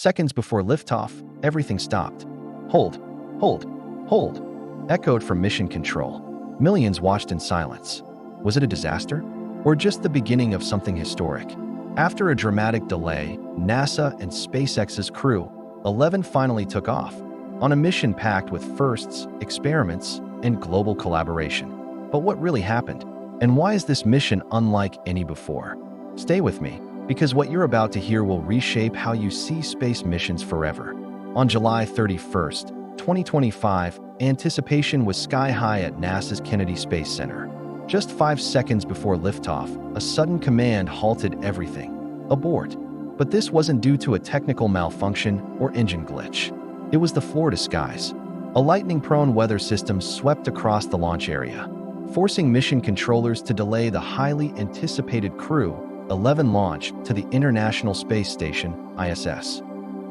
Seconds before liftoff, everything stopped. Hold, hold, hold, echoed from mission control. Millions watched in silence. Was it a disaster? Or just the beginning of something historic? After a dramatic delay, NASA and SpaceX's Crew 11 finally took off, on a mission packed with firsts, experiments, and global collaboration. But what really happened? And why is this mission unlike any before? Stay with me, because what you're about to hear will reshape how you see space missions forever. On July 31st, 2025, anticipation was sky-high at NASA's Kennedy Space Center. Just 5 seconds before liftoff, a sudden command halted everything. Abort. But this wasn't due to a technical malfunction or engine glitch. It was the Florida skies. A lightning-prone weather system swept across the launch area, forcing mission controllers to delay the highly anticipated Crew 11 launch to the International Space Station, ISS.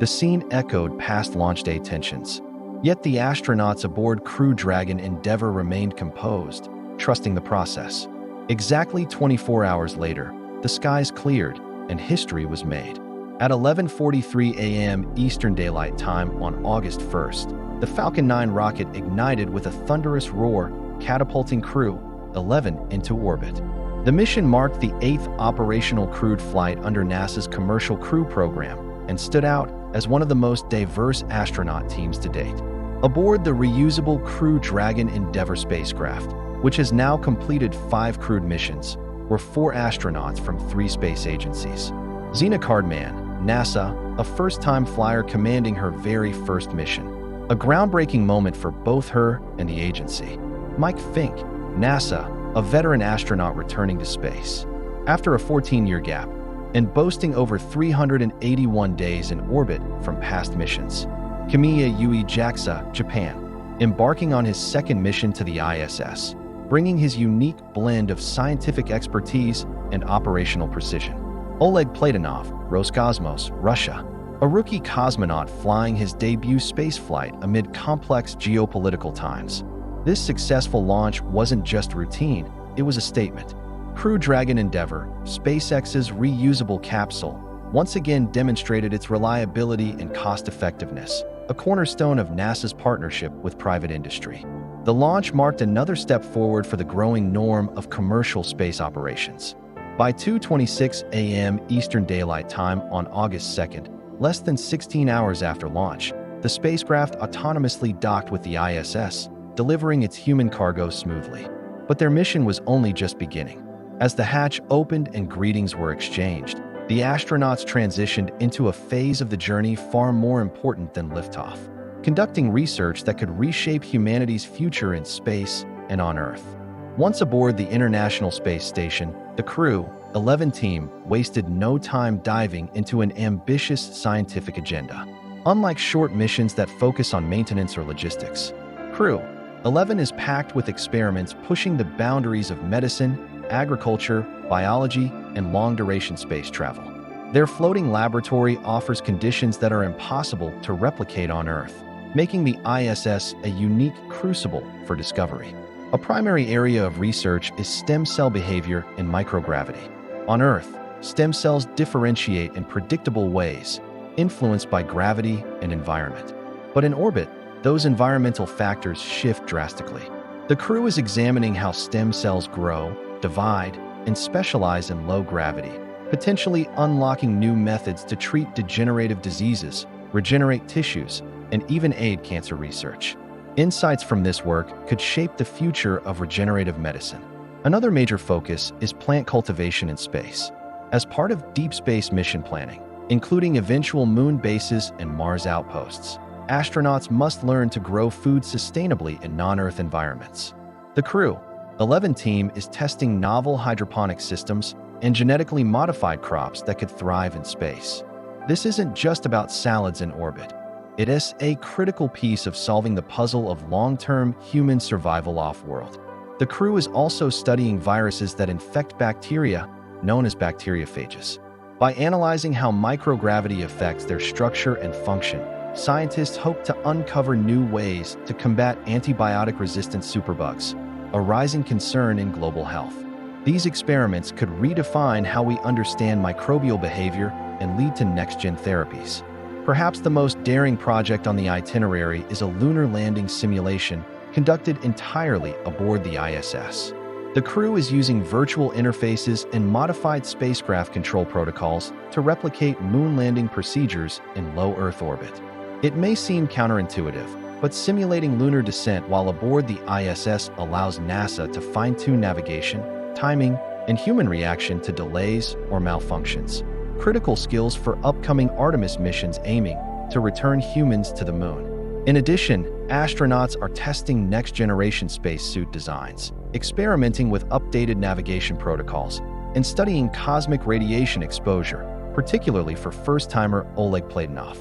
The scene echoed past launch day tensions. Yet the astronauts aboard Crew Dragon Endeavour remained composed, trusting the process. Exactly 24 hours later, the skies cleared and history was made. At 11:43 a.m. Eastern Daylight Time on August 1st, the Falcon 9 rocket ignited with a thunderous roar, catapulting Crew 11 into orbit. The mission marked the 8th operational crewed flight under NASA's Commercial Crew program and stood out as one of the most diverse astronaut teams to date. Aboard the reusable Crew Dragon Endeavour spacecraft, which has now completed 5 crewed missions, were 4 astronauts from 3 space agencies. Zena Cardman, NASA, a first-time flyer commanding her very first mission, a groundbreaking moment for both her and the agency. Mike Fincke, NASA, a veteran astronaut returning to space. After a 14-year gap, and boasting over 381 days in orbit from past missions. Kimiya Yui, JAXA, Japan, embarking on his second mission to the ISS, bringing his unique blend of scientific expertise and operational precision. Oleg Platonov, Roscosmos, Russia, a rookie cosmonaut flying his debut spaceflight amid complex geopolitical times. This successful launch wasn't just routine, it was a statement. Crew Dragon Endeavour, SpaceX's reusable capsule, once again demonstrated its reliability and cost-effectiveness, a cornerstone of NASA's partnership with private industry. The launch marked another step forward for the growing norm of commercial space operations. By 2:26 a.m. Eastern Daylight Time on August 2nd, less than 16 hours after launch, the spacecraft autonomously docked with the ISS, delivering its human cargo smoothly. But their mission was only just beginning. As the hatch opened and greetings were exchanged, the astronauts transitioned into a phase of the journey far more important than liftoff, conducting research that could reshape humanity's future in space and on Earth. Once aboard the International Space Station, the Crew 11 team wasted no time diving into an ambitious scientific agenda. Unlike short missions that focus on maintenance or logistics, Crew 11 is packed with experiments pushing the boundaries of medicine, agriculture, biology, and long-duration space travel. Their floating laboratory offers conditions that are impossible to replicate on Earth, making the ISS a unique crucible for discovery. A primary area of research is stem cell behavior in microgravity. On Earth, stem cells differentiate in predictable ways, influenced by gravity and environment. But in orbit, those environmental factors shift drastically. The Crew is examining how stem cells grow, divide, and specialize in low gravity, potentially unlocking new methods to treat degenerative diseases, regenerate tissues, and even aid cancer research. Insights from this work could shape the future of regenerative medicine. Another major focus is plant cultivation in space. As part of deep space mission planning, including eventual moon bases and Mars outposts, astronauts must learn to grow food sustainably in non-Earth environments. The Crew 11 team is testing novel hydroponic systems and genetically modified crops that could thrive in space. This isn't just about salads in orbit. It is a critical piece of solving the puzzle of long-term human survival off-world. The Crew is also studying viruses that infect bacteria, known as bacteriophages. By analyzing how microgravity affects their structure and function, scientists hope to uncover new ways to combat antibiotic-resistant superbugs, a rising concern in global health. These experiments could redefine how we understand microbial behavior and lead to next-gen therapies. Perhaps the most daring project on the itinerary is a lunar landing simulation conducted entirely aboard the ISS. The crew is using virtual interfaces and modified spacecraft control protocols to replicate moon landing procedures in low Earth orbit. It may seem counterintuitive, but simulating lunar descent while aboard the ISS allows NASA to fine-tune navigation, timing, and human reaction to delays or malfunctions. Critical skills for upcoming Artemis missions aiming to return humans to the moon. In addition, astronauts are testing next-generation spacesuit designs, experimenting with updated navigation protocols, and studying cosmic radiation exposure, particularly for first-timer Oleg Platonov.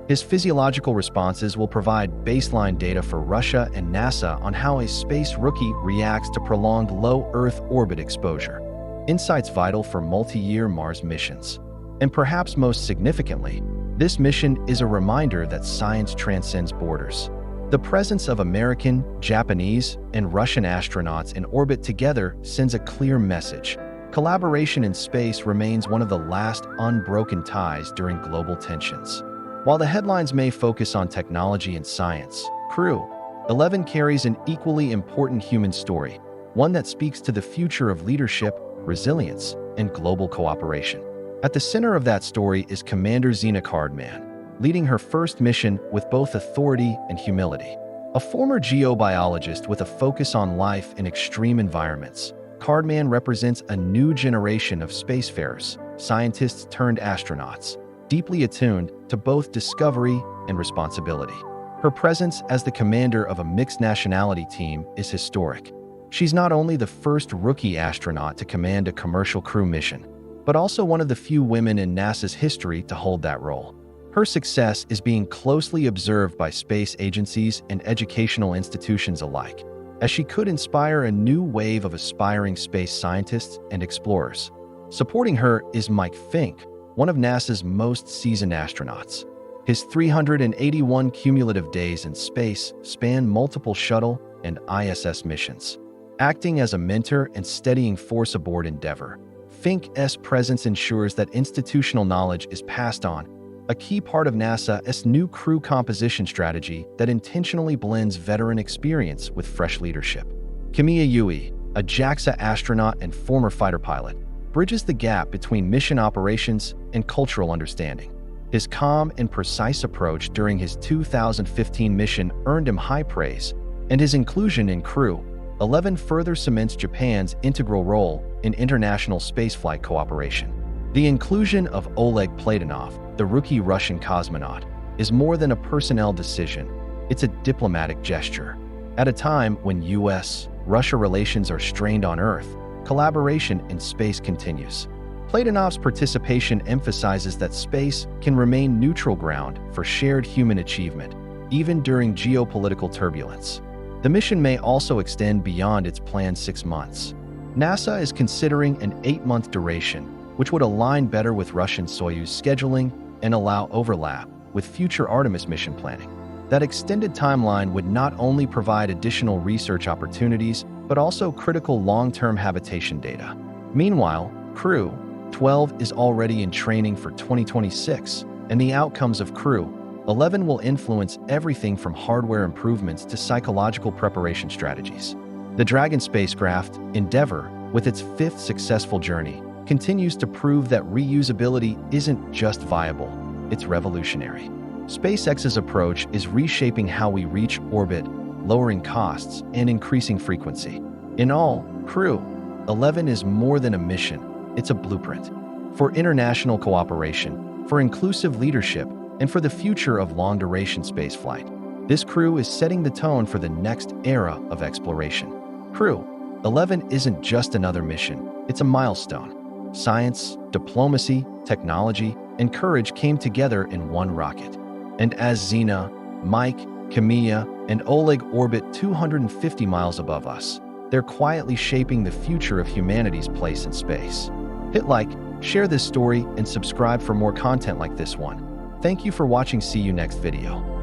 His physiological responses will provide baseline data for Russia and NASA on how a space rookie reacts to prolonged low Earth orbit exposure. Insights vital for multi-year Mars missions. And perhaps most significantly, this mission is a reminder that science transcends borders. The presence of American, Japanese, and Russian astronauts in orbit together sends a clear message. Collaboration in space remains one of the last unbroken ties during global tensions. While the headlines may focus on technology and science, Crew 11 carries an equally important human story, one that speaks to the future of leadership, resilience, and global cooperation. At the center of that story is Commander Zena Cardman, leading her first mission with both authority and humility. A former geobiologist with a focus on life in extreme environments, Cardman represents a new generation of spacefarers, scientists turned astronauts, deeply attuned to both discovery and responsibility. Her presence as the commander of a mixed nationality team is historic. She's not only the first rookie astronaut to command a commercial crew mission, but also one of the few women in NASA's history to hold that role. Her success is being closely observed by space agencies and educational institutions alike, as she could inspire a new wave of aspiring space scientists and explorers. Supporting her is Mike Fincke, one of NASA's most seasoned astronauts. His 381 cumulative days in space span multiple shuttle and ISS missions. Acting as a mentor and steadying force aboard Endeavour, Fincke's presence ensures that institutional knowledge is passed on, a key part of NASA's new crew composition strategy that intentionally blends veteran experience with fresh leadership. Kimiya Yui, a JAXA astronaut and former fighter pilot, bridges the gap between mission operations and cultural understanding. His calm and precise approach during his 2015 mission earned him high praise, and his inclusion in Crew 11 further cements Japan's integral role in international spaceflight cooperation. The inclusion of Oleg Platonov, the rookie Russian cosmonaut, is more than a personnel decision. It's a diplomatic gesture. At a time when US-Russia relations are strained on Earth, collaboration in space continues. Platonov's participation emphasizes that space can remain neutral ground for shared human achievement, even during geopolitical turbulence. The mission may also extend beyond its planned 6 months. NASA is considering an 8-month duration, which would align better with Russian Soyuz scheduling and allow overlap with future Artemis mission planning. That extended timeline would not only provide additional research opportunities, but also critical long-term habitation data. Meanwhile, Crew 12 is already in training for 2026, and the outcomes of Crew 11 will influence everything from hardware improvements to psychological preparation strategies. The Dragon spacecraft, Endeavour, with its 5th successful journey, continues to prove that reusability isn't just viable, it's revolutionary. SpaceX's approach is reshaping how we reach orbit, lowering costs, and increasing frequency. In all, Crew 11 is more than a mission, it's a blueprint for international cooperation, for inclusive leadership, and for the future of long-duration spaceflight. This crew is setting the tone for the next era of exploration. Crew 11 isn't just another mission, it's a milestone. Science, diplomacy, technology, and courage came together in one rocket. And as Zena, Mike, Kimiya, and Oleg orbit 250 miles above us, they're quietly shaping the future of humanity's place in space. Hit like, share this story, and subscribe for more content like this one. Thank you for watching. See you next video.